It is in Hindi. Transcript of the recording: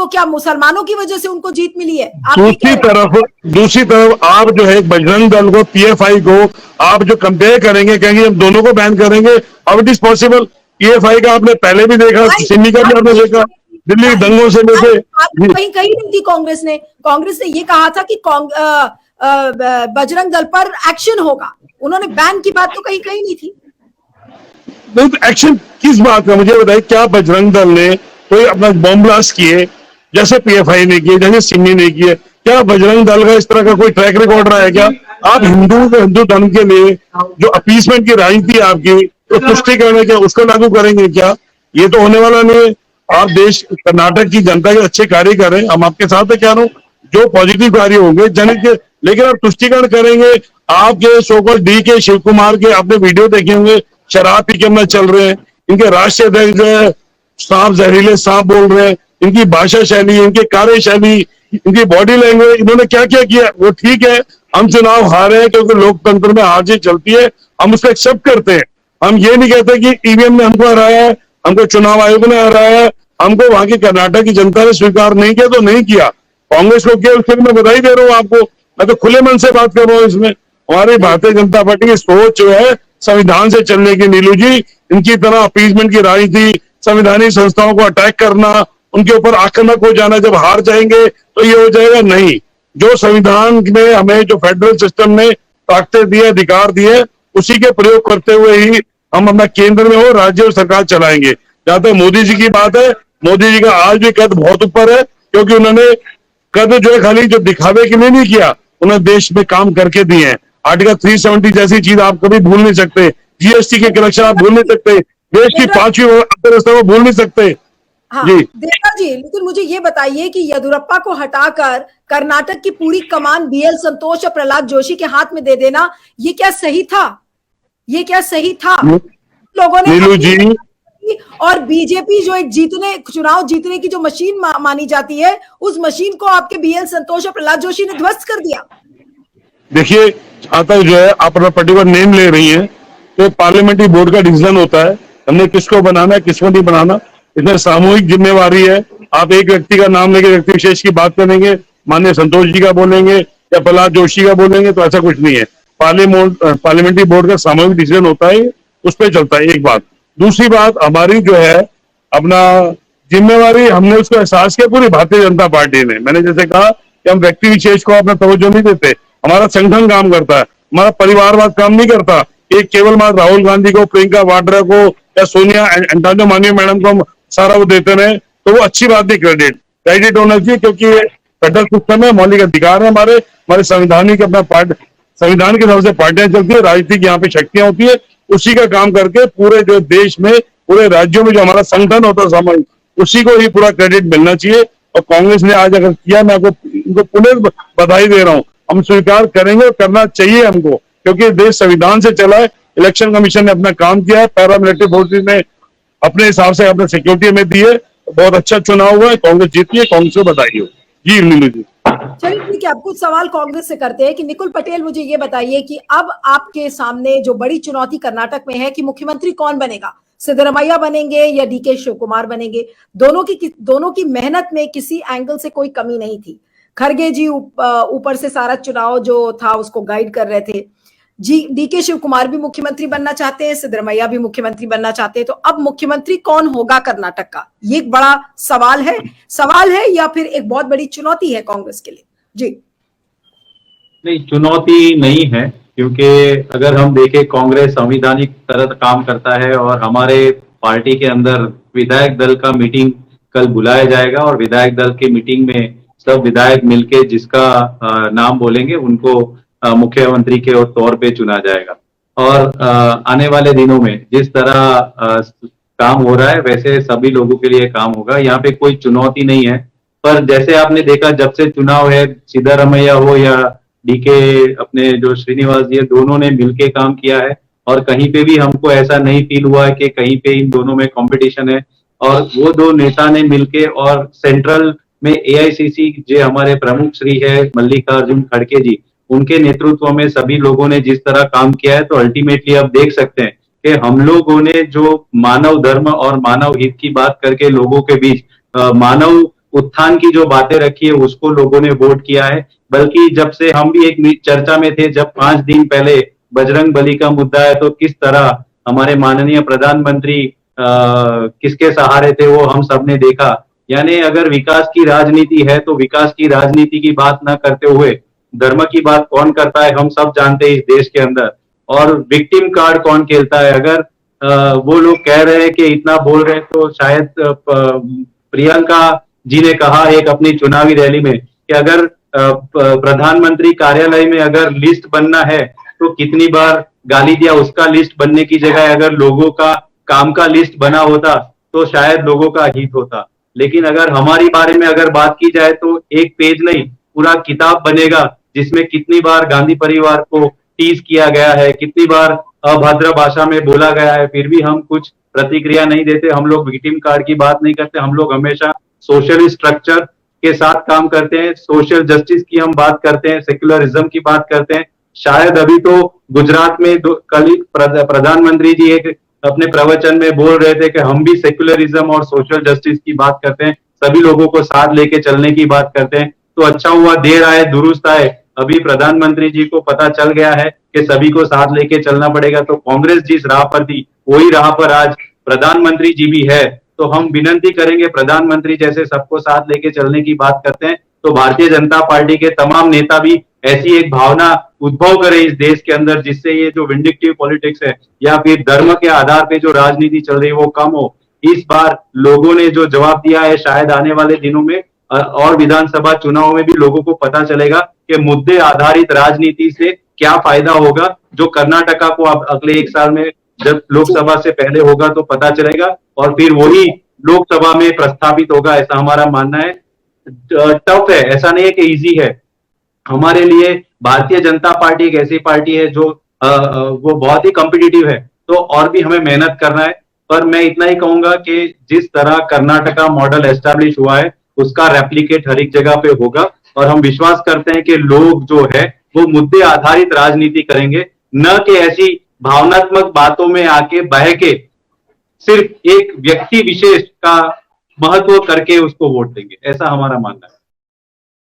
वो क्या मुसलमानों की वजह से उनको जीत मिली है? दूसरी तरफ आप जो है बजरंग दल को, पीएफआई को आप जो कंपेयर करेंगे, कहेंगे हम दोनों को बैन करेंगे, how it is possible? PFI का आपने पहले भी देखा, सिमी का भी आपने देखा, दिल्ली दंगों से लेके कहीं कहीं नहीं थी कांग्रेस ने ये कहा था कि बजरंग दल पर एक्शन होगा, उन्होंने बैन की बात तो कहीं कहीं नहीं थी। नहीं तो एक्शन किस बात का, मुझे बताइए। क्या बजरंग दल ने कोई अपना बॉम्ब ब्लास्ट किए जैसे पीएफआई ने किए, जैसे सिमी ने किए? क्या बजरंग दल का इस तरह का कोई ट्रैक रिकॉर्ड रहा है क्या? आप हिंदू धर्म के लिए जो अपीसमेंट की राजनीति आपकी, तो तुष्टि करने के उसको लागू करेंगे क्या? ये तो होने वाला नहीं है। आप देश कर्नाटक की जनता के अच्छे कार्य करें, हम आपके साथ है, क्या नो जो पॉजिटिव कार्य होंगे जनहित के, लेकिन आप तुष्टिकरण करेंगे। आपके सोकॉल्ड डी के शिव कुमार के आपने वीडियो देखे होंगे, शराब पी के अपना चल रहे हैं। इनके राष्ट्रीय अध्यक्ष जो है सांप, जहरीले सांप बोल रहे हैं। इनकी भाषा शैली, इनकी कार्यशैली, इनकी बॉडी लैंग्वेज, इन्होंने क्या क्या किया वो ठीक है। हम चुनाव हारे हैं क्योंकि लोकतंत्र में हार जीत चलती है, हम उसको एक्सेप्ट करते हैं। हम ये नहीं कहते कि ईवीएम ने हमको हराया है, हमको चुनाव आयोग ने हराया है, हमको वहां की कर्नाटक की जनता ने स्वीकार नहीं किया तो नहीं किया, कांग्रेस को किया, उसके मैं बधाई दे रहा हूँ आपको। मैं तो खुले मन से बात कर रहा हूँ इसमें। हमारी भारतीय जनता पार्टी की सोच जो है संविधान से चलने की, नीलू जी, इनकी तरह अपीजमेंट की राजनीति, संवैधानिक संस्थाओं को अटैक करना, उनके ऊपर आक्रामक हो जाना, जब हार जाएंगे तो ये हो जाएगा नहीं। जो संविधान में हमें, जो फेडरल सिस्टम ने ताकतें दी, अधिकार दिए, उसी के प्रयोग करते हुए ही हम अपना केंद्र में हो, राज्य और सरकार चलाएंगे। जहां तक मोदी जी की बात है, मोदी जी का आज भी कद बहुत ऊपर है, क्योंकि उन्होंने कद जो है खाली जो दिखावे के लिए नहीं किया, उन्होंने देश में काम करके दिए हैं। आर्टिकल 370 जैसी चीज आप कभी भूल नहीं सकते, जीएसटी के कलेक्शन आप भूल नहीं सकते, देश की 5वीं अर्थव्यवस्था को भूल नहीं सकते। हाँ, जी देवता जी, लेकिन मुझे ये बताइए कि येदियुरप्पा को हटाकर कर्नाटक की पूरी कमान बीएल संतोष और प्रहलाद जोशी के हाथ में दे देना, ये क्या सही था? ये क्या सही था? लोगों ने और बीजेपी जो एक चुनाव जीतने की जो मशीन मानी जाती है, उस मशीन को आपके बीएल संतोष और प्रहलाद जोशी ने ध्वस्त कर दिया। देखिए, आता जो है आप अपना पर्टिकुलर नेम ले रही हैं, तो पार्लियामेंट्री बोर्ड का डिसीजन होता है, हमने किसको बनाना है किसको नहीं बनाना। इसमें सामूहिक जिम्मेवारी है। आप एक व्यक्ति का नाम लेके व्यक्ति विशेष की बात करेंगे, माननीय संतोष जी का बोलेंगे या प्रहलाद जोशी का बोलेंगे, तो ऐसा कुछ नहीं है। पार्लियामेंट्री बोर्ड का सामूहिक डिसीजन होता है, उस पर चलता है। एक बात। दूसरी बात, हमारी जो है अपना जिम्मेवारी, हमने उसको एहसास किया पूरी भारतीय जनता पार्टी ने। मैंने जैसे कहा कि हम व्यक्ति विशेष को अपना तवज्जो नहीं देते, हमारा संगठन काम करता है, हमारा परिवारवाद काम नहीं करता। एक केवल मात्र राहुल गांधी को, प्रियंका वाड्रा को या सोनिया एंटोनियो मानियो मैडम को हम सारा वो देते रहे, तो वो अच्छी बात नहीं। क्रेडिट होना चाहिए, क्योंकि फेडरल सिस्टम है, मौलिक अधिकार है हमारे संविधानिक अपना संविधान के हिसाब से पार्टियां चलती है, राजनीतिक यहाँ पे शक्तियां होती है, उसी का काम करके पूरे जो देश में, पूरे राज्यों में जो हमारा संगठन होता है सामाजिक, उसी को ही पूरा क्रेडिट मिलना चाहिए। और कांग्रेस ने आज अगर किया, मैं इनको पुनः बधाई दे रहा हूँ। हम स्वीकार करेंगे और करना चाहिए हमको, क्योंकि देश संविधान से चला है। इलेक्शन कमीशन ने अपना काम किया है, पैरामिलिट्री फोर्सेस ने अपने हिसाब से अपने सिक्योरिटी में दी है, बहुत अच्छा चुनाव हुआ है, कांग्रेस जीती है, कांग्रेस को बधाई हो। जी नीलू जी। चलिए ठीक है, अब कुछ सवाल कांग्रेस से करते हैं कि निकुल पटेल, मुझे ये बताइए कि अब आपके सामने जो बड़ी चुनौती कर्नाटक में है कि मुख्यमंत्री कौन बनेगा, सिद्धरमैया बनेंगे या डीके शिव कुमार बनेंगे? दोनों की मेहनत में किसी एंगल से कोई कमी नहीं थी। खरगे जी ऊपर से सारा चुनाव जो था उसको गाइड कर रहे थे जी। डीके शिव कुमार भी मुख्यमंत्री बनना चाहते हैं, सिद्धरमैया भी मुख्यमंत्री बनना चाहते हैं। तो अब मुख्यमंत्री कौन होगा कर्नाटक का, ये एक बड़ा सवाल है या फिर एक बहुत बड़ी चुनौती है कांग्रेस के लिए? जी नहीं, चुनौती नहीं है, क्योंकि अगर हम देखें कांग्रेस संवैधानिक तरह काम करता है और हमारे पार्टी के अंदर विधायक दल का मीटिंग कल बुलाया जाएगा और विधायक दल की मीटिंग में सब विधायक मिलके जिसका नाम बोलेंगे उनको मुख्यमंत्री के तौर पे चुना जाएगा। और आने वाले दिनों में जिस तरह काम हो रहा है वैसे सभी लोगों के लिए काम होगा, यहाँ पे कोई चुनौती नहीं है। पर जैसे आपने देखा, जब से चुनाव है, सिद्धरमैया हो या डीके अपने जो श्रीनिवास जी, दोनों ने मिलके काम किया है और कहीं पे भी हमको ऐसा नहीं फील हुआ है कि कहीं पे इन दोनों में कंपटीशन है। और वो दो नेता ने मिलके, और सेंट्रल में एआईसीसी जो हमारे प्रमुख श्री है मल्लिकार्जुन खड़गे जी, उनके नेतृत्व में सभी लोगों ने जिस तरह काम किया है, तो अल्टीमेटली आप देख सकते हैं कि हम लोगों ने जो मानव धर्म और मानव हित की बात करके लोगों के बीच मानव उत्थान की जो बातें रखी है उसको लोगों ने वोट किया है। बल्कि जब से हम भी एक चर्चा में थे, जब 5 दिन पहले बजरंग बली का मुद्दा है तो किस तरह हमारे माननीय प्रधानमंत्री किसके सहारे थे वो हम सब ने देखा। यानी अगर विकास की राजनीति है तो विकास की राजनीति की बात ना करते हुए धर्म की बात कौन करता है हम सब जानते हैं इस देश के अंदर। और विक्टिम कार्ड कौन खेलता है। अगर वो लोग कह रहे हैं कि इतना बोल रहे हैं तो शायद प्रियंका जी ने कहा एक अपनी चुनावी रैली में कि अगर प्रधानमंत्री कार्यालय में अगर लिस्ट बनना है तो कितनी बार गाली दिया। उसका लिस्ट बनने की जगह अगर लोगों का काम का लिस्ट बना होता तो शायद लोगों का हित होता। लेकिन अगर हमारी बारे में अगर बात की जाए तो एक पेज नहीं पूरा किताब बनेगा जिसमें कितनी बार गांधी परिवार को टीज किया गया है, कितनी बार अभद्र भाषा में बोला गया है, फिर भी हम कुछ प्रतिक्रिया नहीं देते। हम लोग विक्टिम कार्ड की बात नहीं करते। हम लोग हमेशा सोशल स्ट्रक्चर के साथ काम करते हैं, सोशल जस्टिस की हम बात करते हैं, सेक्युलरिज्म की बात करते हैं। शायद अभी तो गुजरात में कल ही प्रधानमंत्री जी एक अपने प्रवचन में बोल रहे थे कि हम भी सेक्युलरिज्म और सोशल जस्टिस की बात करते हैं, सभी लोगों को साथ लेके चलने की बात करते हैं। तो अच्छा हुआ देर आए दुरुस्त आए। अभी प्रधानमंत्री जी को पता चल गया है कि सभी को साथ लेके चलना पड़ेगा। तो कांग्रेस जिस राह पर थी वही राह पर आज प्रधानमंत्री जी भी है। तो हम विनती करेंगे प्रधानमंत्री जैसे सबको साथ लेके चलने की बात करते हैं तो भारतीय जनता पार्टी के तमाम नेता भी ऐसी एक भावना उद्भव करे इस देश के अंदर जिससे ये जो विंडिक्टिव पॉलिटिक्स है या फिर धर्म के आधार पे जो राजनीति चल रही है वो कम हो। इस बार लोगों ने जो जवाब दिया है शायद आने वाले दिनों में और विधानसभा चुनाव में भी लोगों को पता चलेगा कि मुद्दे आधारित राजनीति से क्या फायदा होगा। जो कर्नाटका को अब अगले 1 साल में जब लोकसभा से पहले होगा तो पता चलेगा और फिर वही लोकसभा में प्रस्तावित होगा, ऐसा हमारा मानना है। टफ है, ऐसा नहीं है कि इजी है। हमारे लिए भारतीय जनता पार्टी एक ऐसी पार्टी है जो वो बहुत ही कॉम्पिटिटिव है, तो और भी हमें मेहनत करना है। पर मैं इतना ही कहूंगा कि जिस तरह कर्नाटका मॉडल एस्टैब्लिश हुआ है उसका रेप्लिकेट हर एक जगह पे होगा और हम विश्वास करते हैं कि लोग जो है वो मुद्दे आधारित राजनीति करेंगे, न कि ऐसी भावनात्मक बातों में आके बह के सिर्फ एक व्यक्ति विशेष का महत्व करके उसको वोट देंगे, ऐसा हमारा मानना है।